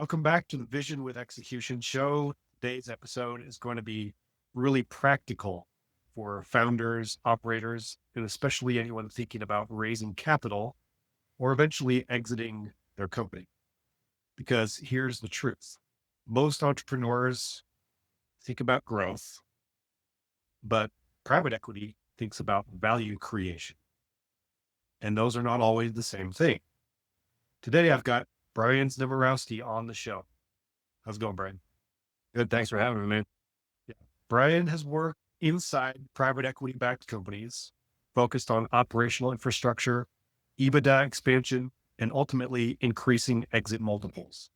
Welcome back to the Vision with Execution show. Today's episode is going to be really practical for founders, operators, and especially anyone thinking about raising capital or eventually exiting their company. Because here's the truth. Most entrepreneurs think about growth, but private equity thinks about value creation. And those are not always the same thing. Today, I've got Brian Znamirowski on the show. How's it going, Brian? Good. Thanks for having me, man. Yeah. Brian has worked inside private equity backed companies focused on operational infrastructure, EBITDA expansion, and ultimately increasing exit multiples,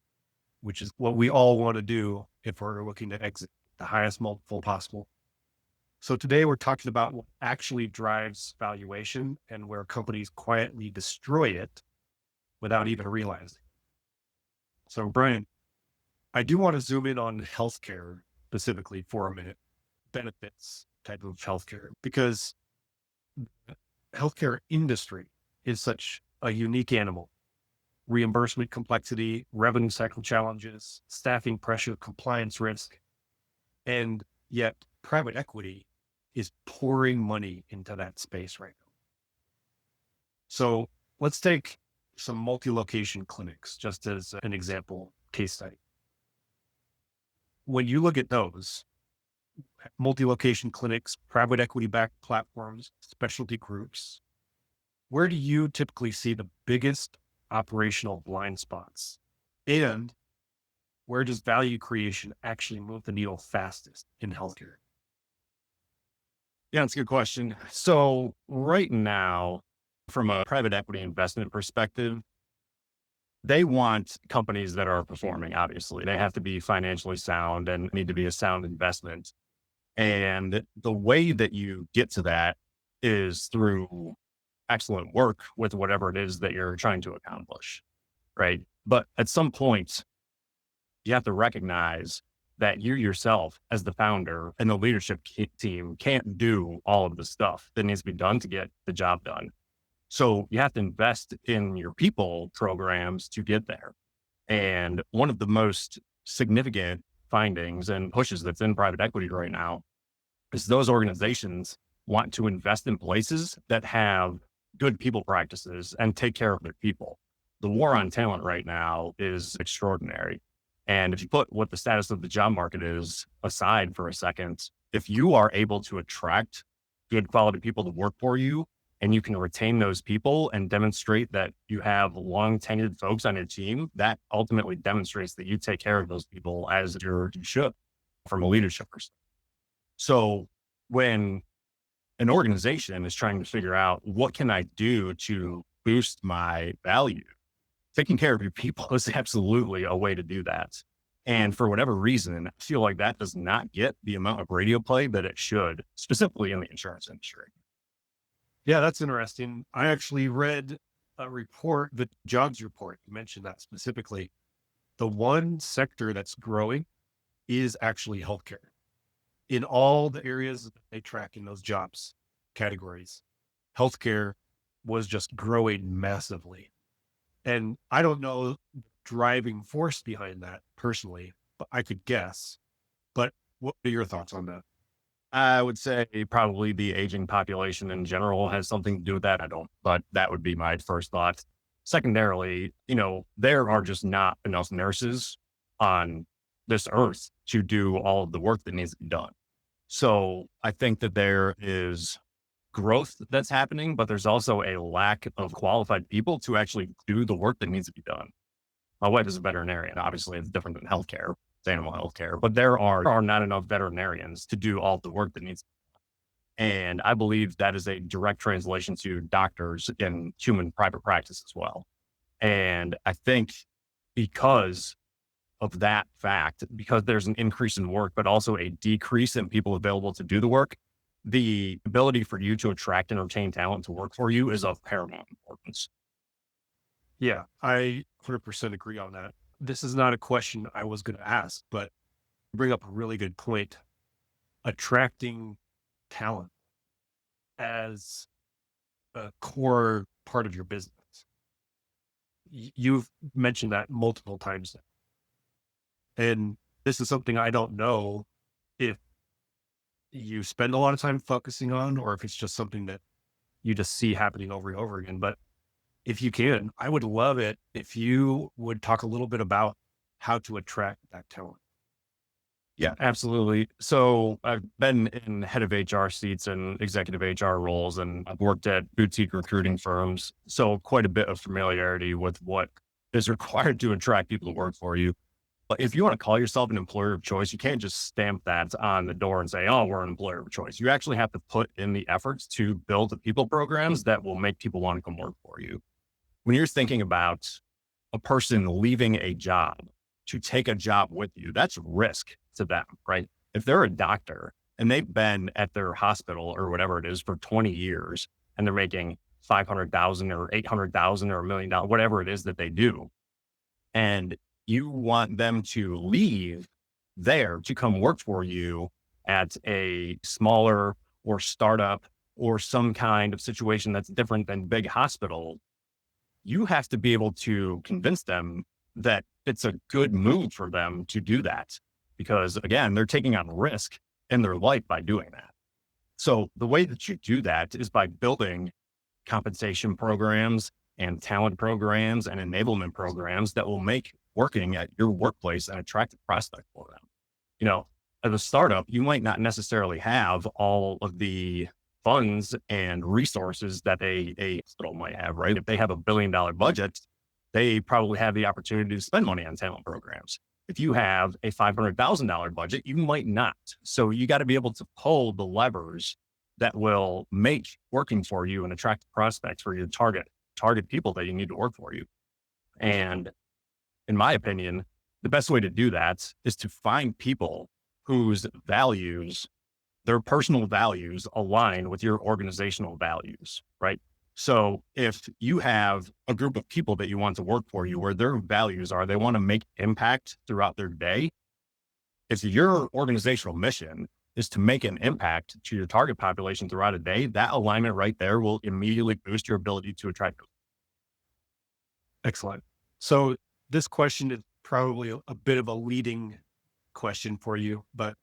which is what we all want to do if we're looking to exit the highest multiple possible. So today we're talking about what actually drives valuation and where companies quietly destroy it without even realizing. So Brian, I do want to zoom in on healthcare specifically for a minute, benefits type of healthcare, because the healthcare industry is such a unique animal. Reimbursement complexity, revenue cycle challenges, staffing pressure, compliance risk, and yet private equity is pouring money into that space right now. So let's take some multi-location clinics just as an example case study. When you look at those multi-location clinics, private equity-backed platforms, specialty groups, where do you typically see the biggest operational blind spots? And where does value creation actually move the needle fastest in healthcare? Yeah, that's a good question. So right now, from a private equity investment perspective, they want companies that are performing, obviously. They have to be financially sound and need to be a sound investment. And the way that you get to that is through excellent work with whatever it is that you're trying to accomplish. Right. But at some point, you have to recognize that you yourself, as the founder and the leadership team, can't do all of the stuff that needs to be done to get the job done. So you have to invest in your people programs to get there. And one of the most significant findings and pushes that's in private equity right now is those organizations want to invest in places that have good people practices and take care of their people. The war on talent right now is extraordinary. And if you put what the status of the job market is aside for a second, if you are able to attract good quality people to work for you and you can retain those people and demonstrate that you have long tenured folks on your team, that ultimately demonstrates that you take care of those people as you should from a leadership perspective. So when an organization is trying to figure out what can I do to boost my value, taking care of your people is absolutely a way to do that. And for whatever reason, I feel like that does not get the amount of radio play that it should, specifically in the insurance industry. Yeah, that's interesting. I actually read a report, the jobs report. You mentioned that specifically. The one sector that's growing is actually healthcare in all the areas that they track in those jobs categories. Healthcare was just growing massively. And I don't know the driving force behind that personally, but I could guess. But what are your thoughts on that? I would say probably the aging population in general has something to do with that. I don't, but that would be my first thought. Secondarily, there are just not enough nurses on this earth to do all of the work that needs to be done. So I think that there is growth that's happening, but there's also a lack of qualified people to actually do the work that needs to be done. My wife is a veterinarian. Obviously, it's different than healthcare, it's animal healthcare, but there are not enough veterinarians to do all the work that needs. And I believe that is a direct translation to doctors in human private practice as well. And I think because of that fact, because there's an increase in work, but also a decrease in people available to do the work, the ability for you to attract and retain talent to work for you is of paramount importance. Yeah, I 100% agree on that. This is not a question I was going to ask, but you bring up a really good point. Attracting talent as a core part of your business. You've mentioned that multiple times now. And this is something I don't know if you spend a lot of time focusing on, or if it's just something that you just see happening over and over again. But if you can, I would love it if you would talk a little bit about how to attract that talent. Yeah, absolutely. So I've been in head of HR seats and executive HR roles, and I've worked at boutique recruiting firms. So quite a bit of familiarity with what is required to attract people to work for you. But if you want to call yourself an employer of choice, you can't just stamp that on the door and say, oh, we're an employer of choice. You actually have to put in the efforts to build the people programs that will make people want to come work for you. When you're thinking about a person leaving a job to take a job with you, that's risk to them, right? If they're a doctor and they've been at their hospital or whatever it is for 20 years and they're making 500,000 or 800,000 or $1 million, whatever it is that they do, and you want them to leave there to come work for you at a smaller or startup or some kind of situation that's different than big hospital, you have to be able to convince them that it's a good move for them to do that. Because again, they're taking on risk in their life by doing that. So the way that you do that is by building compensation programs and talent programs and enablement programs that will make working at your workplace an attractive prospect for them. You know, as a startup, you might not necessarily have all of the funds and resources that a hospital might have, right? If they have $1 billion budget, they probably have the opportunity to spend money on talent programs. If you have a $500,000 budget, you might not. So you got to be able to pull the levers that will make working for you and attract prospects for you to target people that you need to work for you. And in my opinion, the best way to do that is to find people whose values, their personal values align with your organizational values, right? So if you have a group of people that you want to work for you where their values are, they want to make impact throughout their day. If your organizational mission is to make an impact to your target population throughout a day, that alignment right there will immediately boost your ability to attract. Excellent. So this question is probably a bit of a leading question for you, but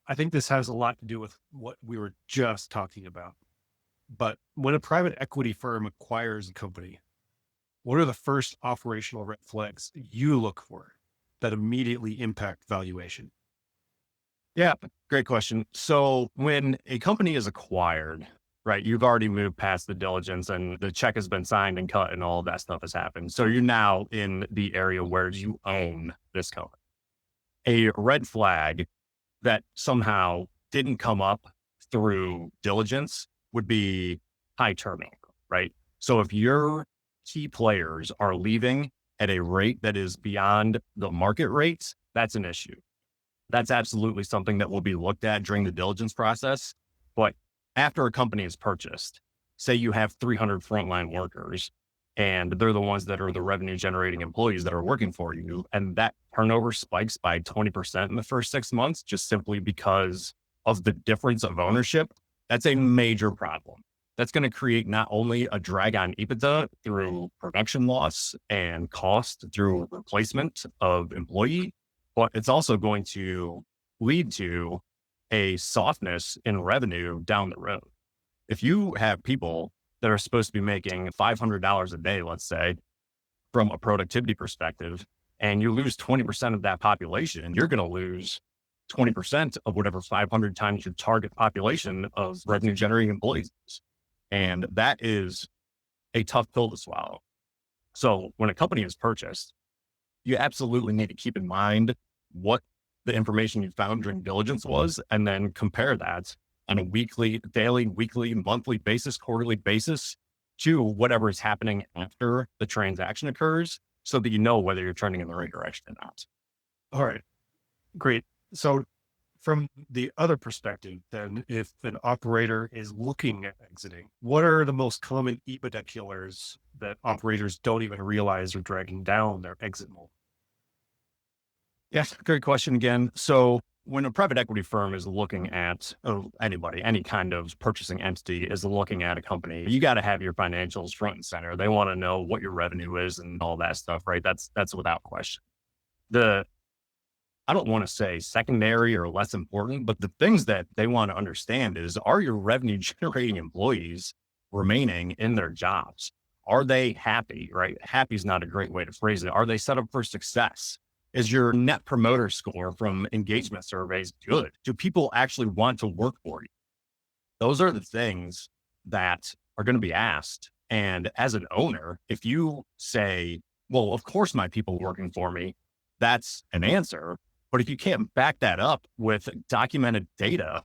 I think this has a lot to do with what we were just talking about. But when a private equity firm acquires a company, what are the first operational red flags you look for that immediately impact valuation? Yeah, great question. So when a company is acquired, right, you've already moved past the diligence and the check has been signed and cut and all of that stuff has happened. So you're now in the area where you own this company. A red flag that somehow didn't come up through diligence would be high turnover, right? So if your key players are leaving at a rate that is beyond the market rates, that's an issue. That's absolutely something that will be looked at during the diligence process. But after a company is purchased, say you have 300 frontline workers and they're the ones that are the revenue generating employees that are working for you. And that turnover spikes by 20% in the first 6 months, just simply because of the difference of ownership. That's a major problem. That's going to create not only a drag on EBITDA through production loss and cost through replacement of employee, but it's also going to lead to a softness in revenue down the road. If you have people that are supposed to be making $500 a day, let's say, from a productivity perspective, and you lose 20% of that population, you're going to lose 20% of whatever 500 times your target population of revenue generating employees is. And that is a tough pill to swallow. So when a company is purchased, you absolutely need to keep in mind what the information you found during diligence was, and then compare that on a daily, weekly, monthly basis, quarterly basis to whatever is happening after the transaction occurs so that you know whether you're trending in the right direction or not. All right, great. So from the other perspective, then, if an operator is looking at exiting, what are the most common EBITDA killers that operators don't even realize are dragging down their exit multiple? Yes, great question again. So when a private equity firm is looking at anybody, any kind of purchasing entity is looking at a company, you got to have your financials front and center. They want to know what your revenue is and all that stuff, right? That's without question. The I don't want to say secondary or less important, but the things that they want to understand is, are your revenue generating employees remaining in their jobs? Are they happy, right? Happy is not a great way to phrase it. Are they set up for success? Is your net promoter score from engagement surveys good? Do people actually want to work for you? Those are the things that are going to be asked. And as an owner, if you say, well, of course, my people working for me, that's an answer. But if you can't back that up with documented data,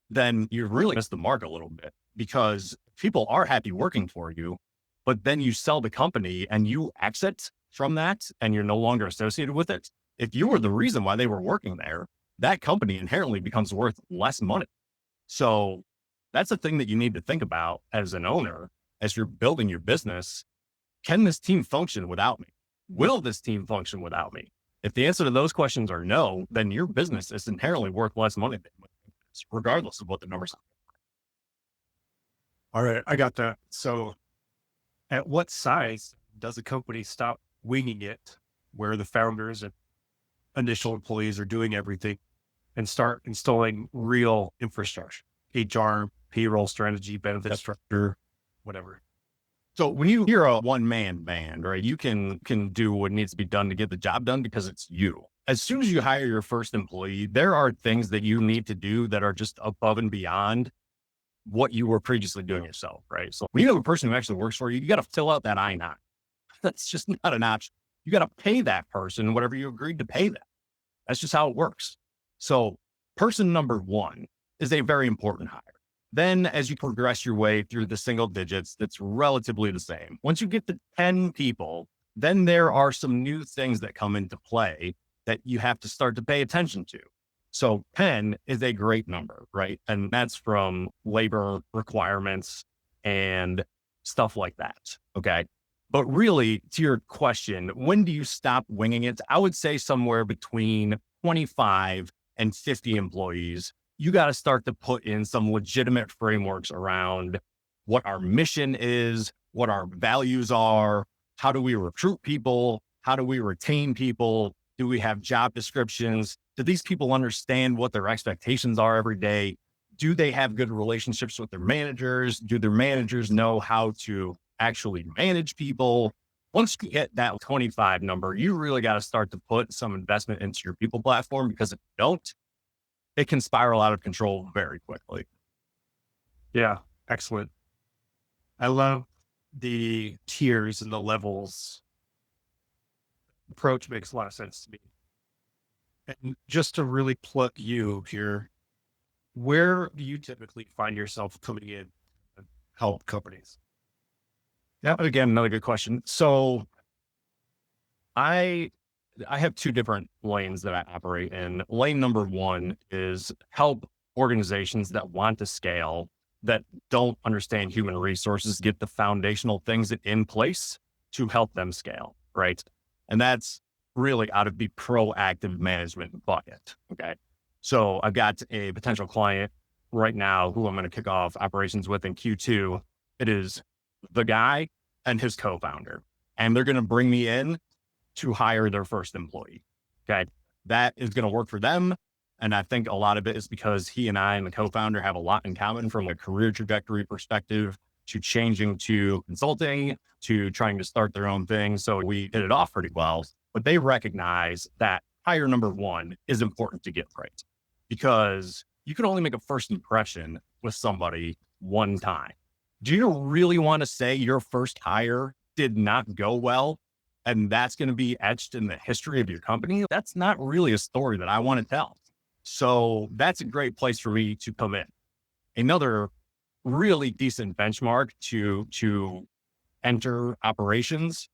then you really miss the mark a little bit, because people are happy working for you, but then you sell the company and you exit from that and you're no longer associated with it. If you were the reason why they were working there, that company inherently becomes worth less money. So that's a thing that you need to think about as an owner, as you're building your business. Can this team function without me? Will this team function without me? If the answer to those questions are no, then your business is inherently worth less money, regardless of what the numbers are. All right, I got that. So at what size does a company stop winging it, where the founders and initial employees are doing everything, and start installing real infrastructure, HR, payroll strategy, benefit structure, whatever? So when you're a one-man band, right, you can do what needs to be done to get the job done because it's you. As soon as you hire your first employee, there are things that you need to do that are just above and beyond what you were previously doing yourself, right? So when you have a person who actually works for you, you got to fill out that I-9. That's just not an option. You got to pay that person whatever you agreed to pay them. That's just how it works. So person number one is a very important hire. Then as you progress your way through the single digits, that's relatively the same. Once you get to 10 people, then there are some new things that come into play that you have to start to pay attention to. So 10 is a great number, right? And that's from labor requirements and stuff like that. Okay. But really, to your question, when do you stop winging it? I would say somewhere between 25 and 50 employees. You got to start to put in some legitimate frameworks around what our mission is, what our values are, how do we recruit people, how do we retain people, do we have job descriptions, do these people understand what their expectations are every day, do they have good relationships with their managers, do their managers know how to actually manage people. Once you hit that 25 number, you really got to start to put some investment into your people platform, because if you don't, it can spiral out of control very quickly. Yeah, excellent. I love the tiers and the levels. Approach makes a lot of sense to me. And just to really plug you here, where do you typically find yourself coming in and help companies? Yeah, again, another good question. So I have two different lanes that I operate in. Lane number one is help organizations that want to scale, that don't understand human resources, get the foundational things in place to help them scale, right? And that's really out of the proactive management bucket. Okay. So I've got a potential client right now who I'm going to kick off operations with in Q2. It is the guy and his co-founder, and they're going to bring me in to hire their first employee. Okay. That is going to work for them. And I think a lot of it is because he and I and the co-founder have a lot in common, from a career trajectory perspective to changing to consulting to trying to start their own thing. So we hit it off pretty well, but they recognize that hire number one is important to get right, because you can only make a first impression with somebody one time. Do you really want to say your first hire did not go well, and that's going to be etched in the history of your company? That's not really a story that I want to tell. So that's a great place for me to come in. Another really decent benchmark to enter operations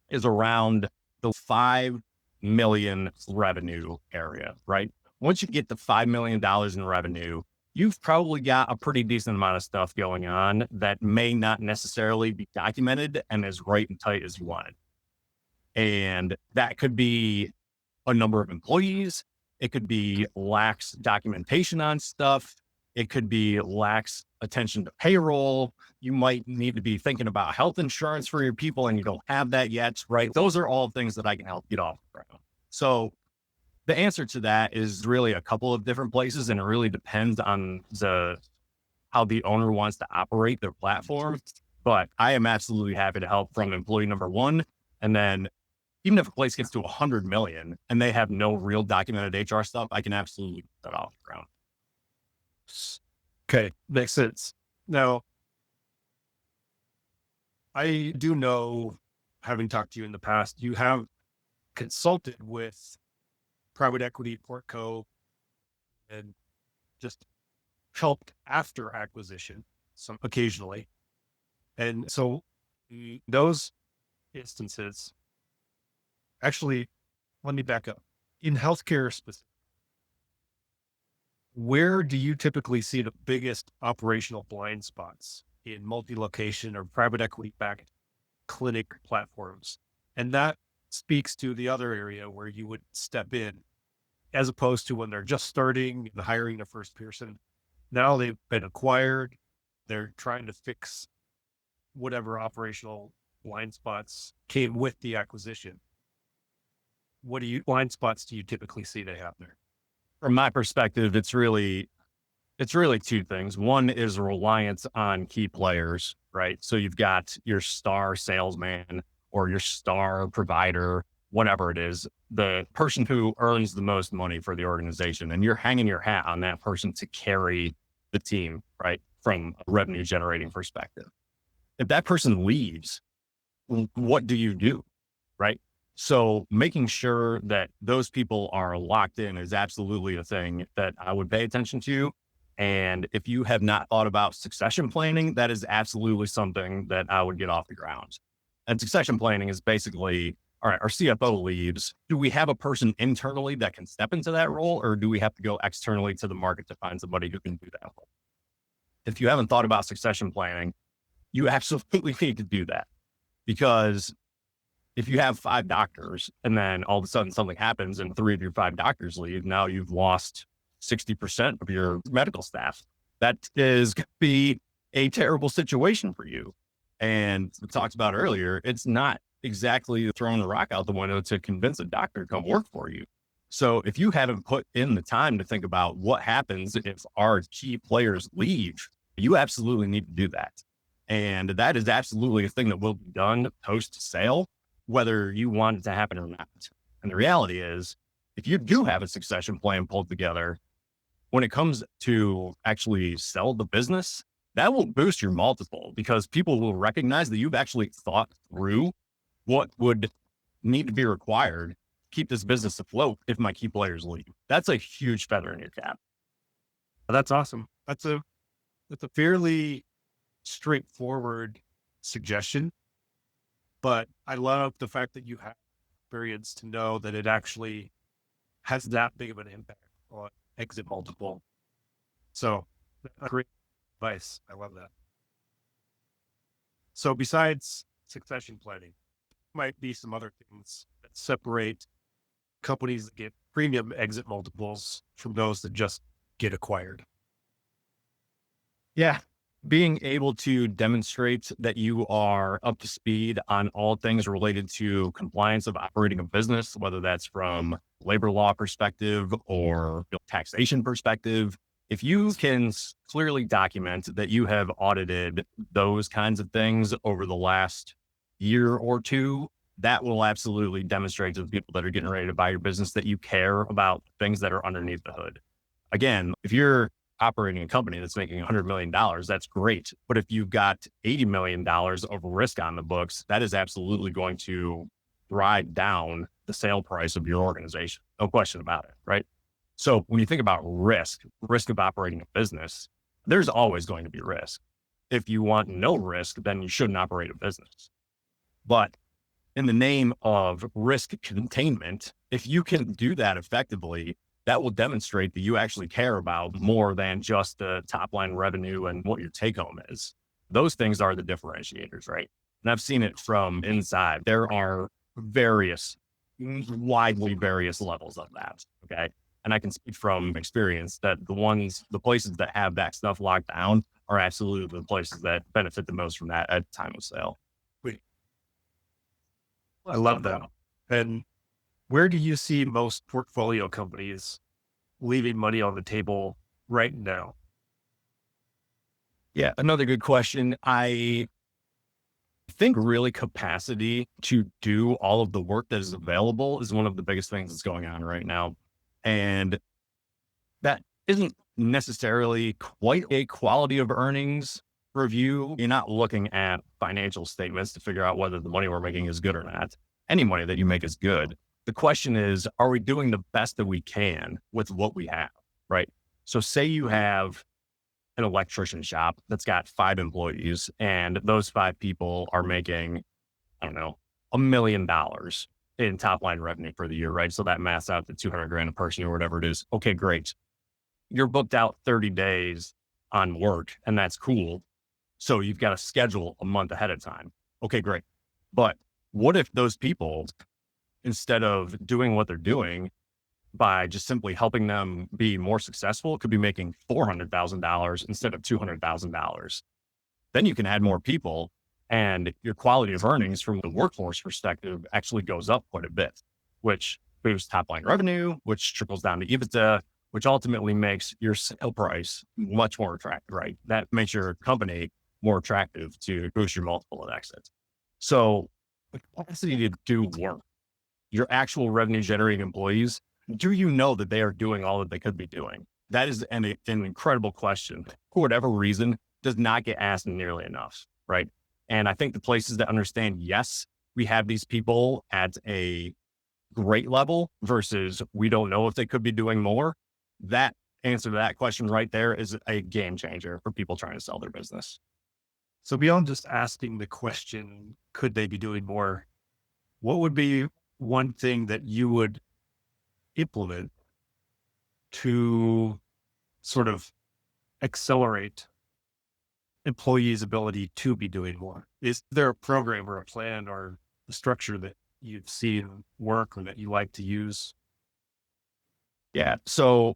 is around the 5 million revenue area, right? Once you get to $5 million in revenue, you've probably got a pretty decent amount of stuff going on that may not necessarily be documented and as right and tight as you wanted. And that could be a number of employees. It could be lax documentation on stuff. It could be lax attention to payroll. You might need to be thinking about health insurance for your people and you don't have that yet, right? Those are all things that I can help get off the ground. So The answer to that is really a couple of different places, and it really depends on how the owner wants to operate their platform. But I am absolutely happy to help from employee number one. And then even if a place gets to 100 million and they have no real documented HR stuff, I can absolutely put that off the ground. Okay, makes sense. Now, I do know, having talked to you in the past, you have consulted with private equity portco and just helped after acquisition some occasionally. And so those instances, actually, let me back up. In healthcare specific, where do you typically see the biggest operational blind spots in multi-location or private equity backed clinic platforms? And that speaks to the other area where you would step in, as opposed to when they're just starting and hiring their first person. Now they've been acquired. They're trying to fix whatever operational blind spots came with the acquisition. What blind spots do you typically see they have there? From my perspective, it's really two things. One is reliance on key players, right? So you've got your star salesman or your star provider, whatever it is, the person who earns the most money for the organization, and you're hanging your hat on that person to carry the team, right? From a revenue generating perspective. If that person leaves, what do you do? Right. So making sure that those people are locked in is absolutely a thing that I would pay attention to. And if you have not thought about succession planning, that is absolutely something that I would get off the ground. And succession planning is basically, all right, our CFO leaves. Do we have a person internally that can step into that role, or do we have to go externally to the market to find somebody who can do that role? If you haven't thought about succession planning, you absolutely need to do that, because if you have 5 doctors and then all of a sudden something happens and 3 of your 5 doctors leave, now you've lost 60% of your medical staff. That is going to be a terrible situation for you. And we talked about earlier, it's not exactly throwing a rock out the window to convince a doctor to come work for you. So if you haven't put in the time to think about what happens if our key players leave, you absolutely need to do that. And that is absolutely a thing that will be done post sale, whether you want it to happen or not. And the reality is, if you do have a succession plan pulled together, when it comes to actually sell the business, that will boost your multiple, because people will recognize that you've actually thought through what would need to be required to keep this business afloat if my key players leave. That's a huge feather in your cap. That's awesome. That's a fairly straightforward suggestion, but I love the fact that you have experience to know that it actually has that big of an impact on exit multiple. So great advice. I love that. So besides succession planning, might be some other things that separate companies that get premium exit multiples from those that just get acquired. Yeah. Being able to demonstrate that you are up to speed on all things related to compliance of operating a business, whether that's from labor law perspective or taxation perspective. If you can clearly document that you have audited those kinds of things over the last year or two, that will absolutely demonstrate to the people that are getting ready to buy your business that you care about things that are underneath the hood. Again, if you're operating a company that's making $100 million, that's great. But if you've got $80 million of risk on the books, that is absolutely going to drive down the sale price of your organization. No question about it, right? So when you think about risk of operating a business, there's always going to be risk. If you want no risk, then you shouldn't operate a business. But in the name of risk containment, if you can do that effectively, that will demonstrate that you actually care about more than just the top line revenue and what your take home is. Those things are the differentiators, right? And I've seen it from inside. There are widely various levels of that. Okay. And I can speak from experience that the places that have that stuff locked down are absolutely the places that benefit the most from that at time of sale. I love that. And Where do you see most portfolio companies leaving money on the table right now? Yeah, another good question. I think really capacity to do all of the work that is available is one of the biggest things that's going on right now. And that isn't necessarily quite a quality of earnings review. You're not looking at financial statements to figure out whether the money we're making is good or not. Any money that you make is good. The question is, are we doing the best that we can with what we have? Right. So say you have an electrician shop that's got 5 employees and those 5 people are making, I don't know, $1 million in top line revenue for the year, right? So that maths out to 200 grand a person or whatever it is. Okay, great. You're booked out 30 days on work and that's cool. So you've got to schedule a month ahead of time. Okay, great. But what if those people, instead of doing what they're doing by just simply helping them be more successful, could be making $400,000 instead of $200,000? Then you can add more people and your quality of earnings from the workforce perspective actually goes up quite a bit, which boosts top line revenue, which trickles down to EBITDA, which ultimately makes your sale price much more attractive, right? That makes your company more attractive to boost your multiple at exit. So the capacity to do work, your actual revenue generating employees, do you know that they are doing all that they could be doing? That is an incredible question. For whatever reason, does not get asked nearly enough, right? And I think the places that understand, yes, we have these people at a great level versus we don't know if they could be doing more. That answer to that question right there is a game changer for people trying to sell their business. So beyond just asking the question, could they be doing more? What would be one thing that you would implement to sort of accelerate employees' ability to be doing more? Is there a program or a plan or a structure that you've seen work or that you like to use? Yeah. So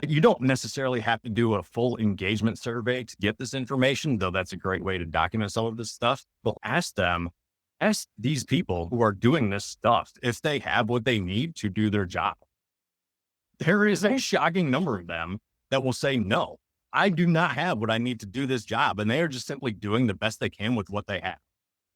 you don't necessarily have to do a full engagement survey to get this information, though that's a great way to document some of this stuff. But ask these people who are doing this stuff if they have what they need to do their job. There is a shocking number of them that will say, no, I do not have what I need to do this job. And they are just simply doing the best they can with what they have.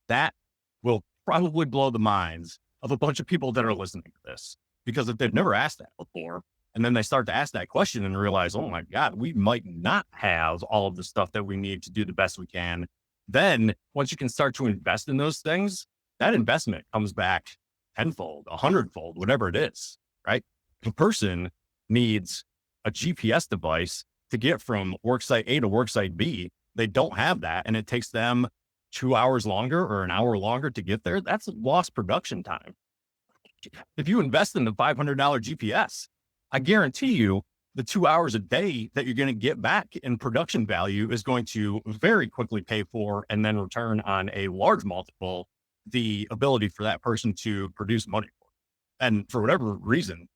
That will probably blow the minds of a bunch of people that are listening to this. Because if they've never asked that before, and then they start to ask that question and realize, oh my God, we might not have all of the stuff that we need to do the best we can. Then once you can start to invest in those things, that investment comes back tenfold, 100-fold, whatever it is, right? The person needs a GPS device to get from worksite A to worksite B. They don't have that. And it takes them 2 hours longer or an hour longer to get there. That's lost production time. If you invest in the $500 GPS, I guarantee you the 2 hours a day that you're going to get back in production value is going to very quickly pay for and then return on a large multiple the ability for that person to produce money. And for whatever reason,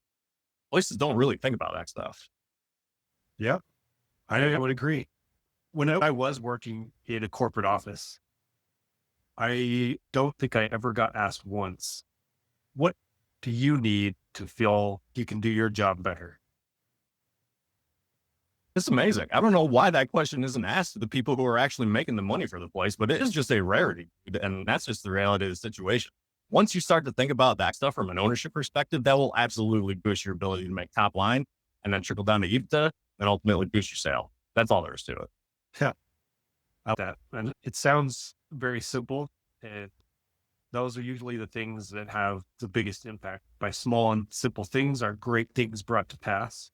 places don't really think about that stuff. Yeah, I would agree. When I was working in a corporate office, I don't think I ever got asked once, what do you need to feel you can do your job better? It's amazing. I don't know why that question isn't asked to the people who are actually making the money for the place, but it is just a rarity. And that's just the reality of the situation. Once you start to think about that stuff from an ownership perspective, that will absolutely boost your ability to make top line and then trickle down to EBITDA and ultimately boost your sale. That's all there is to it. Yeah, I like that. And it sounds very simple. And those are usually the things that have the biggest impact. By small and simple things are great things brought to pass,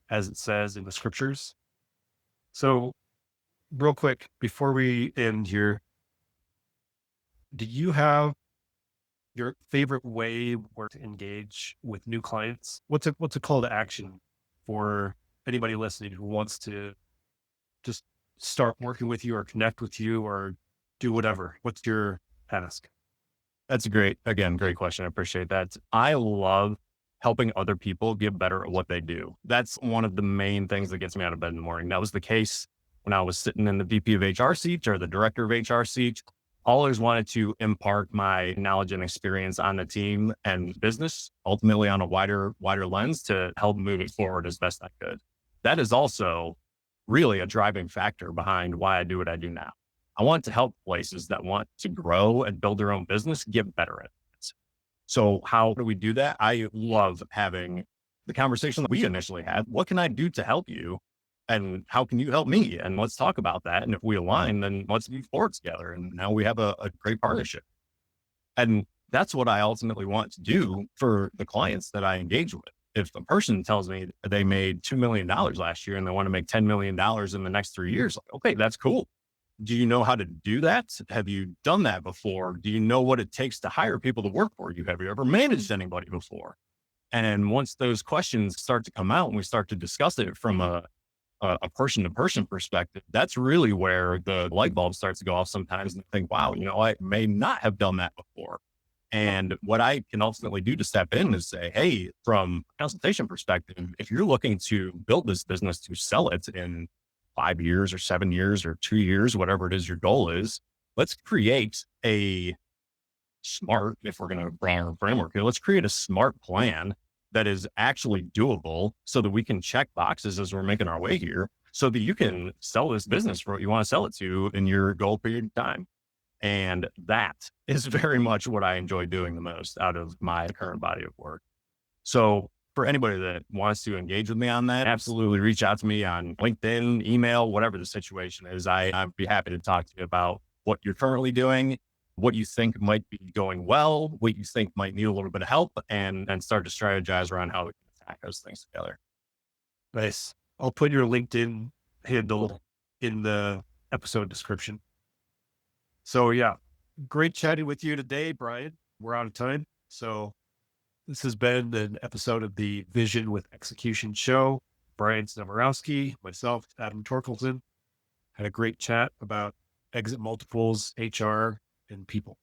as it says in the scriptures. So, real quick, before we end here, do you have your favorite way or to engage with new clients? What's a call to action for anybody listening who wants to just start working with you or connect with you or do whatever? What's your ask? That's a great question. I appreciate that. I love helping other people get better at what they do. That's one of the main things that gets me out of bed in the morning. That was the case when I was sitting in the VP of HR seat or the director of HR seat. always wanted to impart my knowledge and experience on the team and business, ultimately on a wider lens to help move it forward as best I could. That is also really a driving factor behind why I do what I do now. I want to help places that want to grow and build their own business get better at it. So how do we do that? I love having the conversation that we initially had. What can I do to help you? And how can you help me? And let's talk about that. And if we align, then let's move forward together. And now we have a great partnership. And that's what I ultimately want to do for the clients that I engage with. If a person tells me they made $2 million last year and they want to make $10 million in the next 3 years, like, okay, that's cool. Do you know how to do that? Have you done that before? Do you know what it takes to hire people to work for you? Have you ever managed anybody before? And once those questions start to come out and we start to discuss it from a person to person perspective, that's really where the light bulb starts to go off sometimes and think, wow, I may not have done that before. And what I can ultimately do to step in is say, hey, from a consultation perspective, if you're looking to build this business to sell it in 5 years or 7 years or 2 years, whatever it is your goal is, let's create a smart, if we're going to bring our framework here, let's create a smart plan that is actually doable so that we can check boxes as we're making our way here so that you can sell this business for what you want to sell it to in your goal period of time. And that is very much what I enjoy doing the most out of my current body of work. So for anybody that wants to engage with me on that, absolutely reach out to me on LinkedIn, email, whatever the situation is. I'd be happy to talk to you about what you're currently doing, what you think might be going well, what you think might need a little bit of help, and start to strategize around how we can attack those things together. Nice. I'll put your LinkedIn handle in the episode description. So yeah, great chatting with you today, Brian. We're out of time. So this has been an episode of the Vision with Execution show. Brian Znamirowski, myself, Adam Torkelson, had a great chat about exit multiples, HR, and people.